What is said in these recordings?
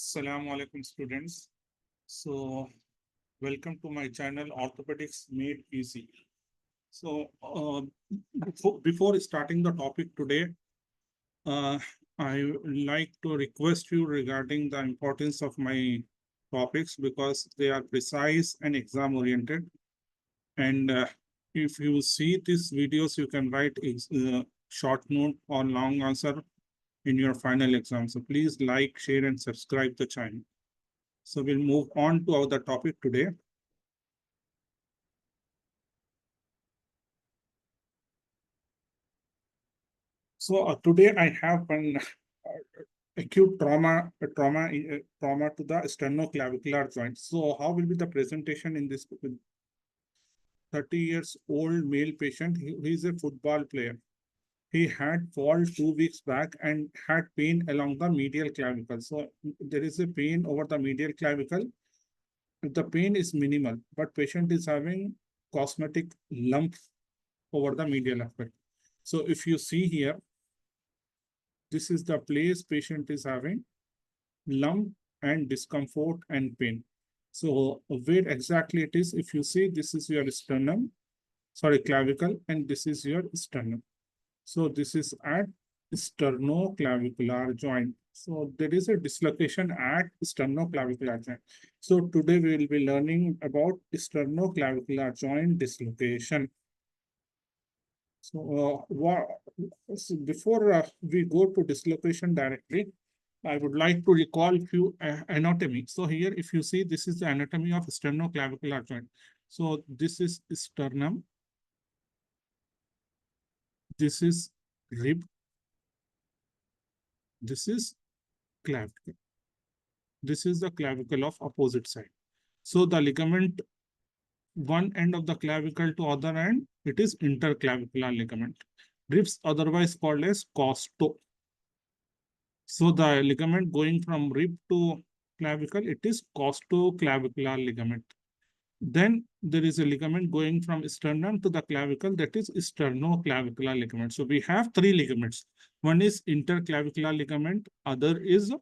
Assalamu alaikum students. So welcome to my channel Orthopedics Made Easy. So before starting the topic today, uh, I would like to request you regarding the importance of my topics because they are precise and exam oriented. And if you see these videos, you can write short note or long answer in your final exam. So please like, share, and subscribe the channel. So we'll move on to the topic today. So today I have an acute trauma to the sternoclavicular joint. So how will be the presentation in this 30 years old male patient? He is a football player. He had fall 2 weeks back and had pain along the medial clavicle. So there is a pain over the medial clavicle. The pain is minimal, but patient is having cosmetic lump over the medial aspect. So if you see here, this is the place patient is having lump and discomfort and pain. So where exactly it is, if you see, this is your clavicle, and this is your sternum. So this is at sternoclavicular joint. So there is a dislocation at sternoclavicular joint. So today we will be learning about sternoclavicular joint dislocation. So, before we go to dislocation directly, I would like to recall few anatomy. So here, if you see, this is the anatomy of sternoclavicular joint. So this is sternum. This is rib. This is clavicle. This is the clavicle of opposite side. So the ligament, one end of the clavicle to other end, it is interclavicular ligament. Ribs otherwise called as costo. So the ligament going from rib to clavicle, it is costoclavicular ligament. Then there is a ligament going from sternum to the clavicle, that is sternoclavicular ligament. So we have three ligaments. One is interclavicular ligament, other is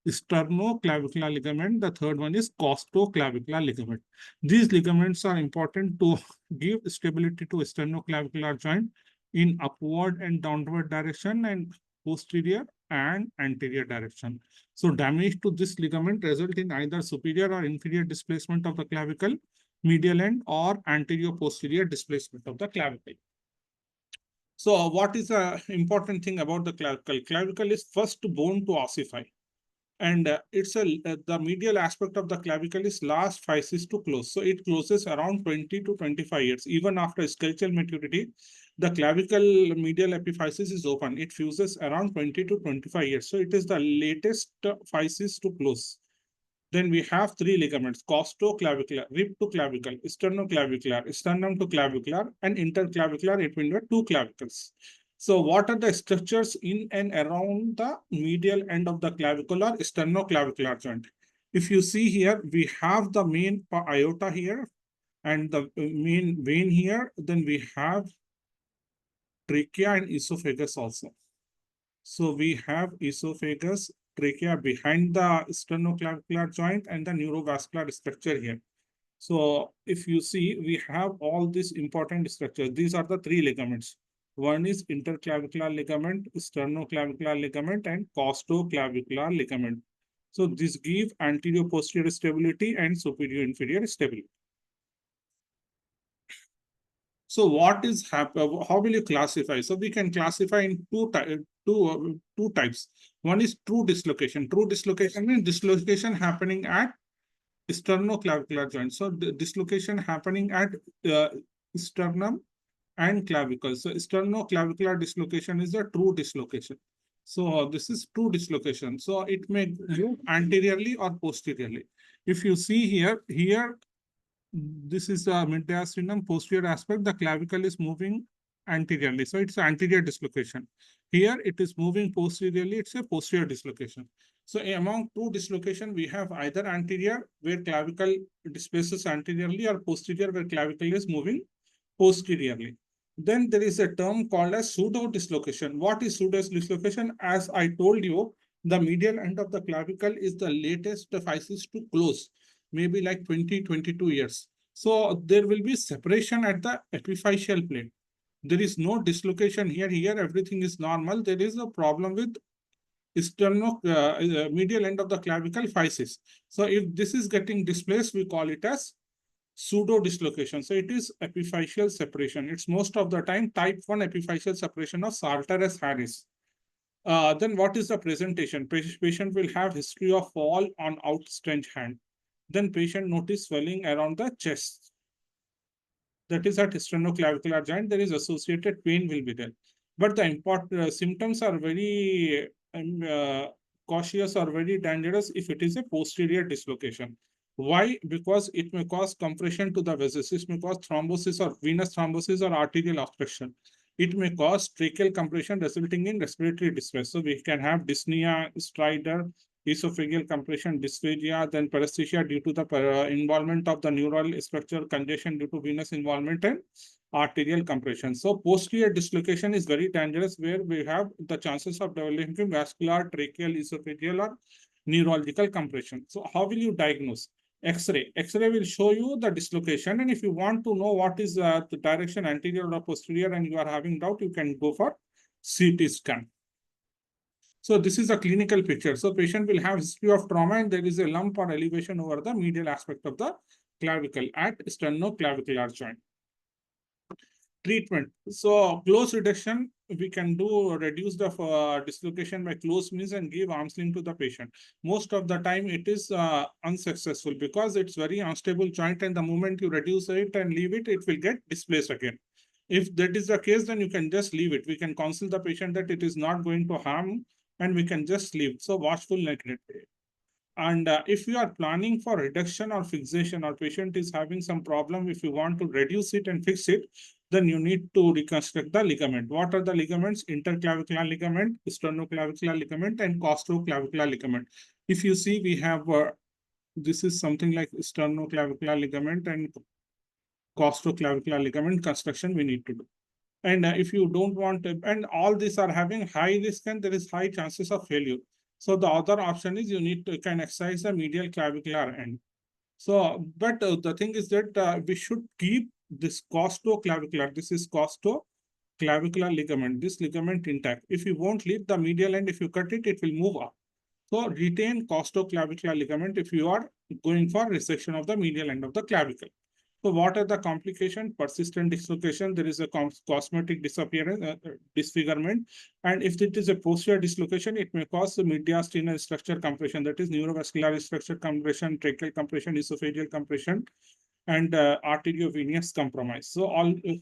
sternoclavicular ligament, the third one is costoclavicular ligament. These ligaments are important to give stability to sternoclavicular joint in upward and downward direction and posterior and anterior direction. So damage to this ligament result in either superior or inferior displacement of the clavicle, medial end, or anterior posterior displacement of the clavicle. So what is the important thing about the clavicle? Clavicle is first bone to ossify. And the medial aspect of the clavicle is last physis to close. So it closes around 20 to 25 years. Even after skeletal maturity, the clavicle medial epiphysis is open. It fuses around 20 to 25 years. So it is the latest physis to close. Then we have three ligaments: costoclavicular, rib to clavicle, sternoclavicular, sternum to clavicular, and interclavicular between the two clavicles. So what are the structures in and around the medial end of the clavicle or sternoclavicular joint? If you see here, we have the main aorta here and the main vein here. Then we have trachea and esophagus also. So we have esophagus, trachea behind the sternoclavicular joint, and the neurovascular structure here. So if you see, we have all these important structures. These are the three ligaments. One is interclavicular ligament, sternoclavicular ligament, and costoclavicular ligament. So this give anterior posterior stability and superior inferior stability. So what is happen? How will you classify? So we can classify in two types. One is true dislocation. True dislocation means dislocation happening at sternoclavicular joint. So the dislocation happening at sternum and clavicle. So sternoclavicular dislocation is a true dislocation. So this is true dislocation. So it may move anteriorly or posteriorly. If you see here, this is the mediastinum posterior aspect. The clavicle is moving anteriorly. So it's anterior dislocation. Here it is moving posteriorly. It's a posterior dislocation. So among two dislocation, we have either anterior where clavicle displaces anteriorly or posterior where clavicle is moving posteriorly. Then there is a term called as pseudo dislocation. What is pseudo dislocation? As I told you, The medial end of the clavicle is the latest physis to close, maybe like 20-22 years. So there will be separation at the epiphyseal plane. There is no dislocation here. Here, everything is normal. There is a problem with medial end of the clavicle physis. So if this is getting displaced, we call it as pseudo dislocation. So it is epiphyseal separation. It's most of the time type 1 epiphyseal separation of Salter-Harris. Then what is the presentation? Patient will have history of fall on outstretched hand. Then patient notice swelling around the chest. That is at sternoclavicular joint. There is associated pain will be there. But the important symptoms are very cautious or very dangerous if it is a posterior dislocation. Why? Because it may cause compression to the vessels. It may cause thrombosis or venous thrombosis or arterial obstruction. It may cause tracheal compression resulting in respiratory distress. So we can have dyspnea, stridor, esophageal compression, dysphagia, then paresthesia due to the involvement of the neural structure, congestion due to venous involvement, and arterial compression. So posterior dislocation is very dangerous, where we have the chances of developing vascular, tracheal, esophageal, or neurological compression. So how will you diagnose? X-ray. X-ray will show you the dislocation, and if you want to know what is the direction, anterior or posterior, and you are having doubt, you can go for CT scan. So this is a clinical picture. So patient will have history of trauma, and there is a lump or elevation over the medial aspect of the clavicle at sternoclavicular joint. Treatment. So close reduction, we can do reduce the dislocation by close means and give arm's length to the patient. Most of the time it is unsuccessful because it's very unstable joint, and the moment you reduce it and leave it, it will get displaced again. If that is the case, then you can just leave it. We can counsel the patient that it is not going to harm, and we can just leave. So watchful neglect. And if you are planning for reduction or fixation, or patient is having some problem, if you want to reduce it and fix it, then you need to reconstruct the ligament. What are the ligaments? Interclavicular ligament, sternoclavicular ligament, and costoclavicular ligament. If you see, we have this is something like sternoclavicular ligament and costoclavicular ligament construction we need to do. And if you don't want to, and all these are having high risk and there is high chances of failure. So the other option is you can exercise the medial clavicular end. So, but the thing is that we should keep this costoclavicular. This is costoclavicular ligament. This ligament intact. If you won't leave the medial end, if you cut it, it will move up. So retain costoclavicular ligament if you are going for resection of the medial end of the clavicle. So what are the complications? Persistent dislocation, there is a cosmetic disappearance, disfigurement. And if it is a posterior dislocation, it may cause mediastinal structure compression, that is neurovascular structure compression, tracheal compression, esophageal compression, and arteriovenous compromise. So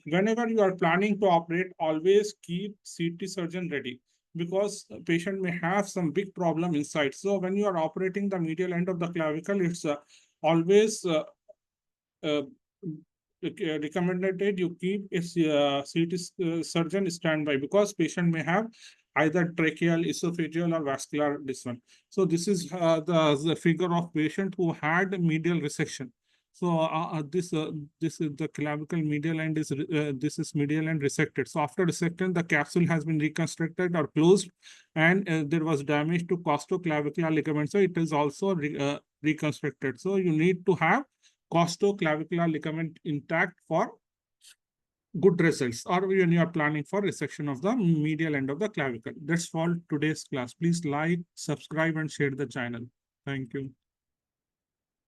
whenever you are planning to operate, always keep CT surgeon ready, because the patient may have some big problem inside. So when you are operating the medial end of the clavicle, it's always recommended you keep a CT surgeon standby, because patient may have either tracheal, esophageal, or vascular this one. So this is the figure of patient who had medial resection. So this is the clavicle medial end is this is medial end resected. So after resection, the capsule has been reconstructed or closed, and there was damage to costoclavicular ligament. So it is also reconstructed. So you need to have costoclavicular ligament intact for good results, or when you are planning for resection of the medial end of the clavicle. That's all today's class. Please like, subscribe, and share the channel. Thank you.